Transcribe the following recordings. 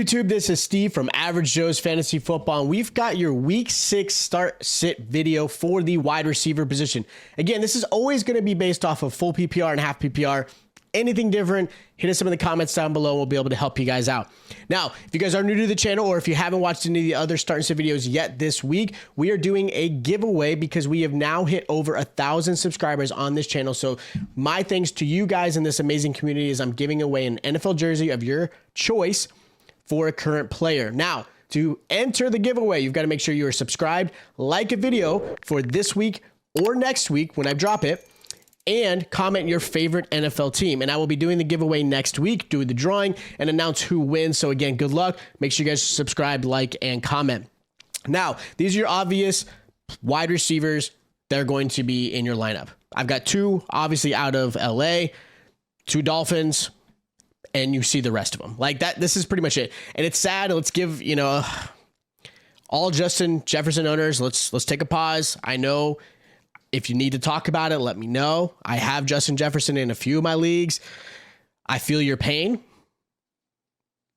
YouTube? This is Steve from Average Joe's Fantasy Football, and we've got your Week 6 start-sit video for the wide receiver position. Again, this is always going to be based off of full PPR and half PPR. Anything different, hit us up in the comments down below. We'll be able to help you guys out. Now, if you guys are new to the channel or if you haven't watched any of the other start and sit videos yet this week, we are doing a giveaway because we have now hit over 1,000 subscribers on this channel. So my thanks to you guys in this amazing community is I'm giving away an NFL jersey of your choice for a current player. Now, to enter the giveaway, you've got to make sure you are subscribed, like a video for this week or next week when I drop it, and comment your favorite NFL team. And I will be doing the giveaway next week, do the drawing, and announce who wins. So again, good luck. Make sure you guys subscribe, like, and comment. Now, these are your obvious wide receivers that are going to be in your lineup. I've got two, obviously, out of LA, two Dolphins, and you see the rest of them. Like that, this is pretty much it. And it's sad. Let's give, all Justin Jefferson owners, let's take a pause. I know if you need to talk about it, let me know. I have Justin Jefferson in a few of my leagues. I feel your pain,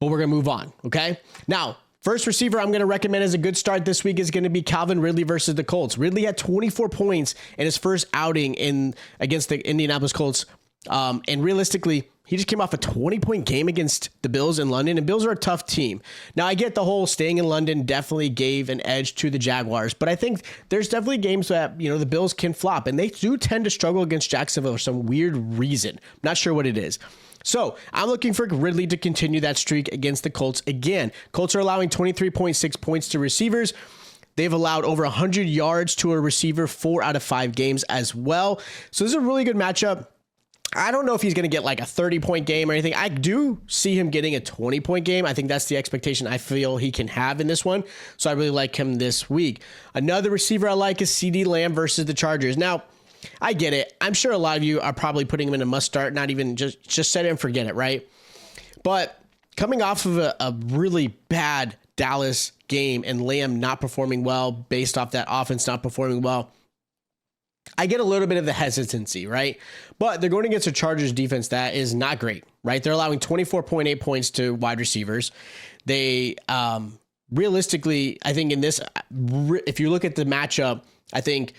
but we're going to move on. Okay. Now, first receiver I'm going to recommend as a good start this week is going to be Calvin Ridley versus the Colts. Ridley had 24 points in his first outing against the Indianapolis Colts. And realistically, he just came off a 20-point game against the Bills in London, and Bills are a tough team. Now, I get the whole staying in London definitely gave an edge to the Jaguars, but I think there's definitely games that, the Bills can flop, and they do tend to struggle against Jacksonville for some weird reason. Not sure what it is. So I'm looking for Ridley to continue that streak against the Colts. Again, Colts are allowing 23.6 points to receivers. They've allowed over 100 yards to a receiver 4 out of 5 games as well. So this is a really good matchup. I don't know if he's going to get like a 30-point game or anything. I do see him getting a 20-point game. I think that's the expectation I feel he can have in this one. So I really like him this week. Another receiver I like is CeeDee Lamb versus the Chargers. Now, I get it. I'm sure a lot of you are probably putting him in a must start, not even just set it and forget it, right? But coming off of a really bad Dallas game and Lamb not performing well based off that offense not performing well, I get a little bit of the hesitancy, right? But they're going against a Chargers defense that is not great, right? They're allowing 24.8 points to wide receivers. They realistically, I think in this, if you look at the matchup, I think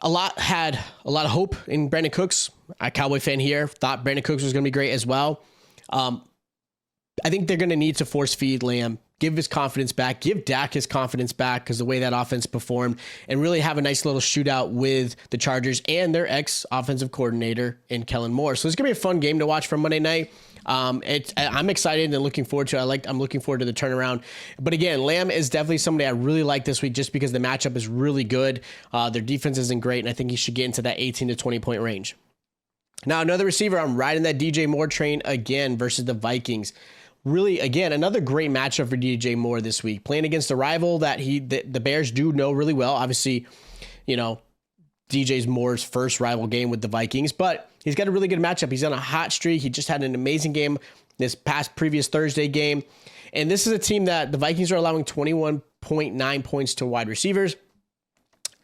had a lot of hope in Brandon Cooks. A Cowboy fan here thought Brandon Cooks was going to be great as well. I think they're going to need to force feed Lamb, give his confidence back, give Dak his confidence back because the way that offense performed, and really have a nice little shootout with the Chargers and their ex-offensive coordinator in Kellen Moore. So it's going to be a fun game to watch for Monday night. I'm excited and looking forward to it. I'm looking forward to the turnaround. But again, Lamb is definitely somebody I really like this week just because the matchup is really good. Their defense isn't great, and I think he should get into that 18 to 20-point range. Now, another receiver, I'm riding that DJ Moore train again versus the Vikings. Really, again, another great matchup for DJ Moore this week, playing against a rival that the Bears do know really well. Obviously, DJ Moore's first rival game with the Vikings, but he's got a really good matchup. He's on a hot streak. He just had an amazing game this previous Thursday game. And this is a team that the Vikings are allowing 21.9 points to wide receivers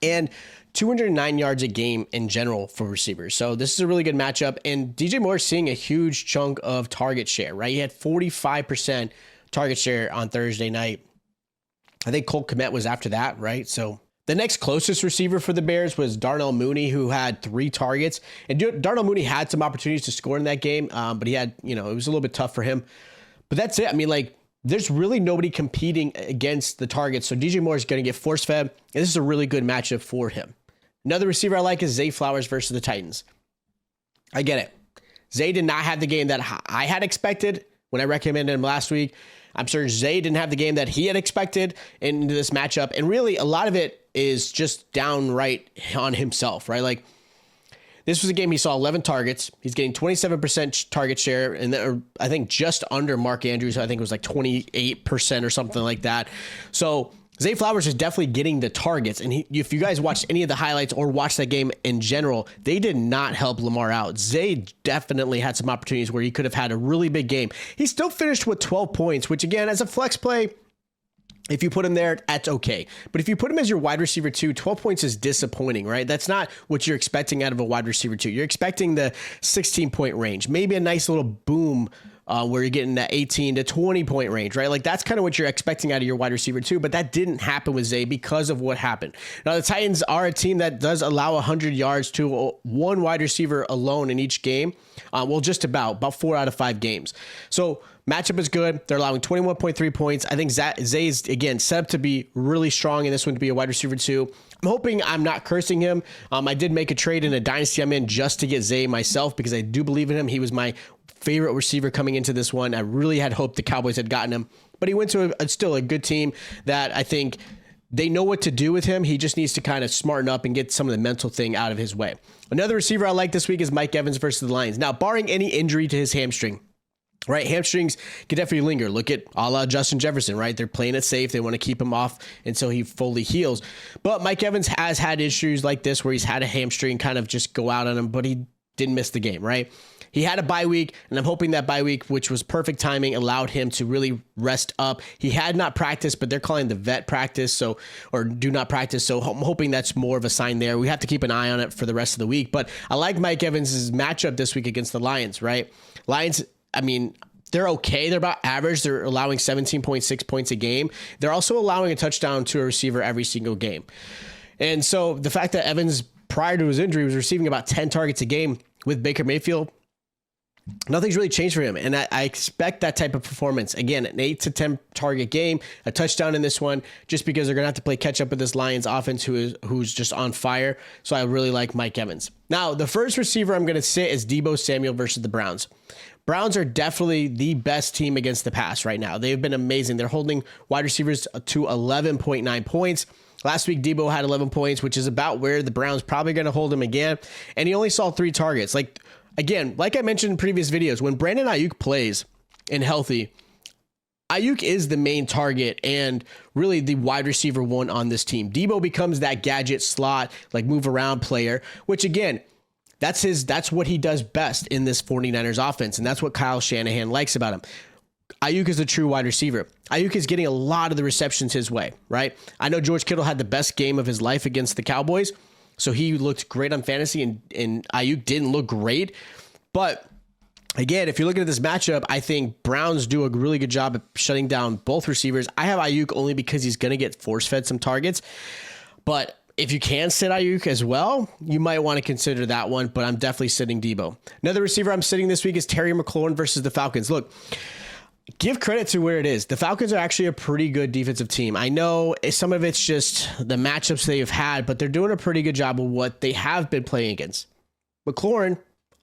and 209 yards a game in general for receivers. So this is a really good matchup. And DJ Moore is seeing a huge chunk of target share, right? He had 45% target share on Thursday night. I think Cole Kmet was after that, right? So the next closest receiver for the Bears was Darnell Mooney, who had 3 targets. And Darnell Mooney had some opportunities to score in that game, but he had, it was a little bit tough for him. But that's it. I mean, there's really nobody competing against the targets. So DJ Moore is going to get force fed, and this is a really good matchup for him. Another receiver I like is Zay Flowers versus the Titans. I get it. Zay did not have the game that I had expected when I recommended him last week. I'm sure Zay didn't have the game that he had expected into this matchup. And really, a lot of it is just downright on himself, right? This was a game he saw 11 targets. He's getting 27% target share, and I think just under Mark Andrews. I think it was 28% or something like that. So Zay Flowers is definitely getting the targets. And if you guys watched any of the highlights or watched that game in general, they did not help Lamar out. Zay definitely had some opportunities where he could have had a really big game. He still finished with 12 points, which again, as a flex play, if you put him there, that's okay. But if you put him as your wide receiver 2, 12 points is disappointing, right? That's not what you're expecting out of a wide receiver 2. You're expecting the 16-point range, maybe a nice little boom where you're getting that 18 to 20 point range, right? Like that's kind of what you're expecting out of your wide receiver too, but that didn't happen with Zay because of what happened. Now the Titans are a team that does allow 100 yards to one wide receiver alone in each game. Well, just about 4 out of 5 games. So matchup is good. They're allowing 21.3 points. I think Zay is, again, set up to be really strong in this one to be a wide receiver too. I'm hoping I'm not cursing him. I did make a trade in a dynasty I'm in just to get Zay myself because I do believe in him. He was my favorite receiver coming into this one. I really had hoped the Cowboys had gotten him, but he went to still a good team that I think they know what to do with him. He just needs to kind of smarten up and get some of the mental thing out of his way. Another receiver I like this week is Mike Evans versus the Lions. Now, barring any injury to his hamstring, right? Hamstrings can definitely linger. Look at a la Justin Jefferson, right? They're playing it safe. They want to keep him off until he fully heals. But Mike Evans has had issues like this where he's had a hamstring kind of just go out on him, but he didn't miss the game, right? He had a bye week, and I'm hoping that bye week, which was perfect timing, allowed him to really rest up. He had not practiced, but they're calling the vet practice, or do not practice. So I'm hoping that's more of a sign there. We have to keep an eye on it for the rest of the week. But I like Mike Evans' matchup this week against the Lions, right? Lions, I mean, they're okay. They're about average. They're allowing 17.6 points a game. They're also allowing a touchdown to a receiver every single game. And so the fact that Evans, prior to his injury, was receiving about 10 targets a game with Baker Mayfield, nothing's really changed for him. And I expect that type of performance. Again, an 8 to 10 target game, a touchdown in this one, just because they're going to have to play catch up with this Lions offense who's just on fire. So I really like Mike Evans. Now, the first receiver I'm going to sit is Deebo Samuel versus the Browns. Browns are definitely the best team against the pass right now. They've been amazing. They're holding wide receivers to 11.9 points. Last week, Deebo had 11 points, which is about where the Browns probably going to hold him again. And he only saw 3 targets. Again, like I mentioned in previous videos, when Brandon Ayuk plays and healthy, Ayuk is the main target and really the wide receiver one on this team. Deebo becomes that gadget slot, like move around player, which again, that's what he does best in this 49ers offense. And that's what Kyle Shanahan likes about him. Ayuk is a true wide receiver. Ayuk is getting a lot of the receptions his way, right? I know George Kittle had the best game of his life against the Cowboys, so he looked great on fantasy, and Ayuk didn't look great. But again, if you're looking at this matchup, I think Browns do a really good job of shutting down both receivers. I have Ayuk only because he's going to get force-fed some targets. But if you can sit Ayuk as well, you might want to consider that one, but I'm definitely sitting Deebo. Another receiver I'm sitting this week is Terry McLaurin versus the Falcons. Look, give credit to where it is. The Falcons are actually a pretty good defensive team. I know some of it's just the matchups they've had, but they're doing a pretty good job of what they have been playing against. McLaurin,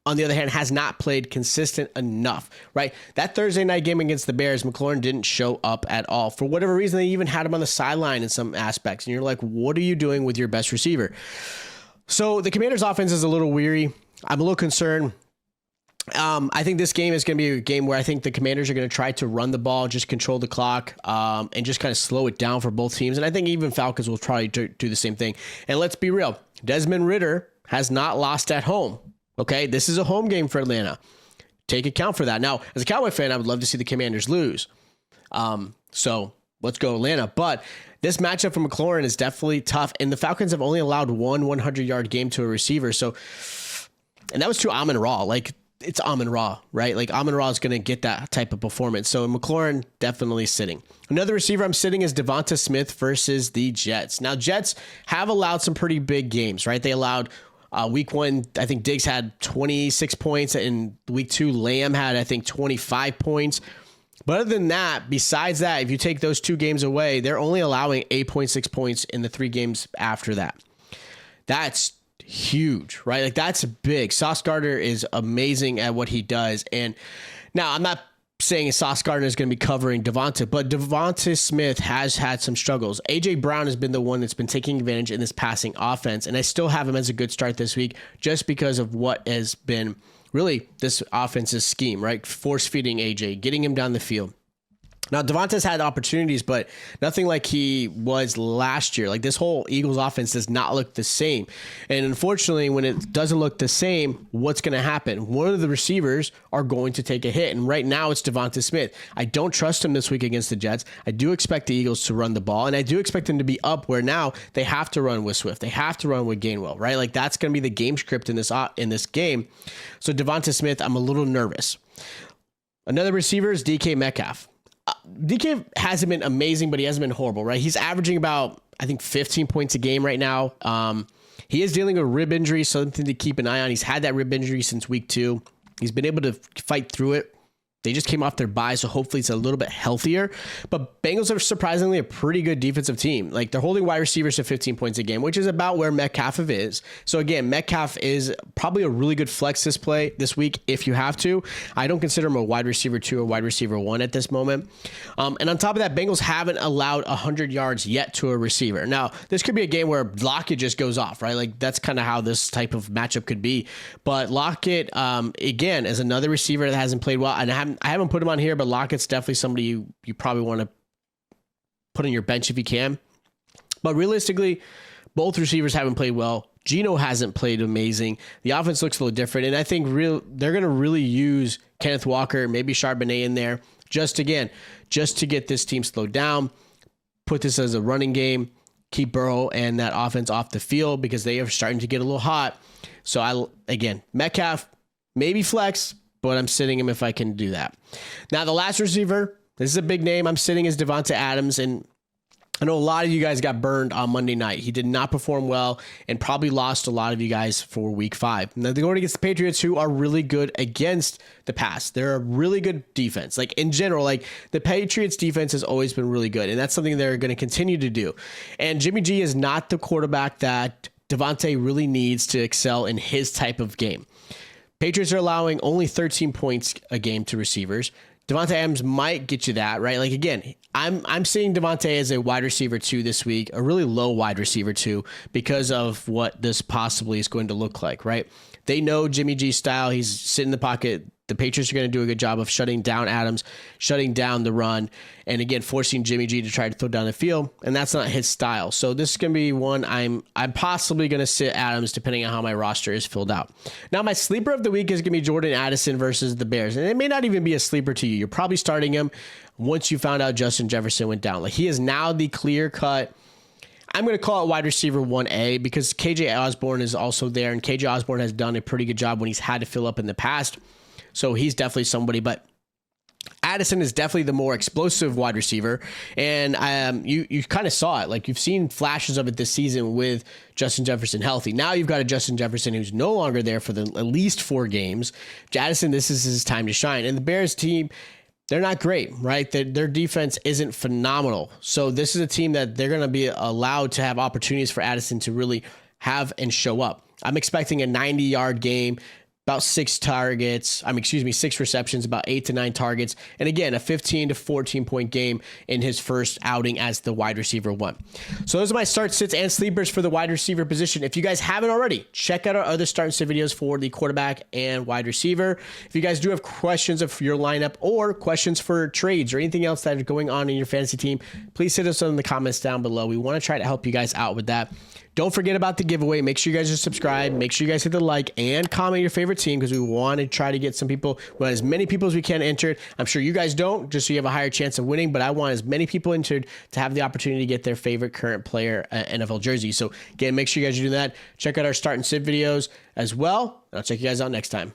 on the other hand, has not played consistent enough, right? That Thursday night game against the Bears, McLaurin didn't show up at all. For whatever reason, they even had him on the sideline in some aspects. And you're like, what are you doing with your best receiver? So the Commanders' offense is a little weary. I'm a little concerned. I think this game is going to be a game where I think the Commanders are going to try to run the ball, just control the clock, and just kind of slow it down for both teams. And I think even Falcons will try to do the same thing. And let's be real. Desmond Ridder has not lost at home. Okay, this is a home game for Atlanta. Take account for that. Now, as a Cowboy fan, I would love to see the Commanders lose. So let's go Atlanta. But this matchup for McLaurin is definitely tough. And the Falcons have only allowed one 100-yard game to a receiver. And that was to Amon-Ra. Like, it's Amon-Ra, right? Like, Amon-Ra is going to get that type of performance. So McLaurin definitely sitting. Another receiver I'm sitting is Devonta Smith versus the Jets. Now, Jets have allowed some pretty big games, right? They allowed week 1, I think Diggs had 26 points. In week 2, Lamb had, I think, 25 points. But other than that, besides that, if you take those 2 games away, they're only allowing 8.6 points in the 3 games after that. That's huge, right? Like, that's big. Sauce Gardner is amazing at what he does. And now I'm not saying Sauce Gardner is going to be covering Devonta, but Devonta Smith has had some struggles. AJ Brown has been the one that's been taking advantage in this passing offense, and I still have him as a good start this week just because of what has been really this offense's scheme, right? Force feeding AJ, getting him down the field. Now, Devonta's had opportunities, but nothing like he was last year. Like, this whole Eagles offense does not look the same. And unfortunately, when it doesn't look the same, what's going to happen? One of the receivers are going to take a hit. And right now, it's Devonta Smith. I don't trust him this week against the Jets. I do expect the Eagles to run the ball, and I do expect them to be up where now they have to run with Swift. They have to run with Gainwell, right? Like, that's going to be the game script in this game. So Devonta Smith, I'm a little nervous. Another receiver is DK Metcalf. DK hasn't been amazing, but he hasn't been horrible, right? He's averaging about, I think, 15 points a game right now. He is dealing with a rib injury, something to keep an eye on. He's had that rib injury since week 2. He's been able to fight through it. They just came off their bye, so hopefully it's a little bit healthier. But Bengals are surprisingly a pretty good defensive team. Like, they're holding wide receivers to 15 points a game, which is about where Metcalf is. So again, Metcalf is probably a really good flex this week if you have to. I don't consider him a wide receiver 2 or wide receiver 1 at this moment. And on top of that, Bengals haven't allowed 100 yards yet to a receiver. Now, this could be a game where Lockett just goes off, right? Like, that's kind of how this type of matchup could be. But Lockett, again, is another receiver that hasn't played well. And I haven't put him on here, but Lockett's definitely somebody you probably want to put on your bench if you can. But realistically, both receivers haven't played well. Geno hasn't played amazing. The offense looks a little different, and I think they're going to really use Kenneth Walker, maybe Charbonnet in there, just to get this team slowed down, put this as a running game, keep Burrow and that offense off the field because they are starting to get a little hot. So again, Metcalf, maybe flex, but I'm sitting him if I can do that. Now, the last receiver, this is a big name I'm sitting, is Davante Adams, and I know a lot of you guys got burned on Monday night. He did not perform well and probably lost a lot of you guys for week 5. Now, they're going against the Patriots, who are really good against the pass. They're a really good defense. Like, in general, like, the Patriots defense has always been really good, and that's something they're going to continue to do. And Jimmy G is not the quarterback that Davante really needs to excel in his type of game. Patriots are allowing only 13 points a game to receivers. Davante Adams might get you that, right? Like, again, I'm seeing Davante as a wide receiver 2 this week, a really low wide receiver 2, because of what this possibly is going to look like, right? They know Jimmy G's style. He's sitting in the pocket. The Patriots are going to do a good job of shutting down Adams, shutting down the run, and again, forcing Jimmy G to try to throw down the field, and that's not his style. So this is going to be one I'm possibly going to sit Adams depending on how my roster is filled out. Now, my sleeper of the week is going to be Jordan Addison versus the Bears, and it may not even be a sleeper to you. You're probably starting him once you found out Justin Jefferson went down. Like, he is now the clear-cut, I'm going to call it wide receiver 1A, because KJ Osborne is also there, and KJ Osborne has done a pretty good job when he's had to fill up in the past. So he's definitely somebody, but Addison is definitely the more explosive wide receiver. And you kind of saw it. Like, you've seen flashes of it this season with Justin Jefferson healthy. Now you've got a Justin Jefferson who's no longer there for at least 4 games. Addison, this is his time to shine. And the Bears team, they're not great, right? Their defense isn't phenomenal. So this is a team that they're going to be allowed to have opportunities for Addison to really have and show up. I'm expecting a 90-yard game, about 6 receptions, about 8 to 9 targets. And again, a 15 to 14 point game in his first outing as the wide receiver 1. So those are my start, sits, and sleepers for the wide receiver position. If you guys haven't already, check out our other start and sit videos for the quarterback and wide receiver. If you guys do have questions of your lineup or questions for trades or anything else that is going on in your fantasy team, please hit us in the comments down below. We want to try to help you guys out with that. Don't forget about the giveaway. Make sure you guys are subscribed. Make sure you guys hit the like and comment your favorite team, because we want to try to get some people, well, as many people as we can entered. I'm sure you guys don't, just so you have a higher chance of winning, but I want as many people entered to have the opportunity to get their favorite current player NFL jersey. So again, make sure you guys do that. Check out our start and sit videos as well. And I'll check you guys out next time.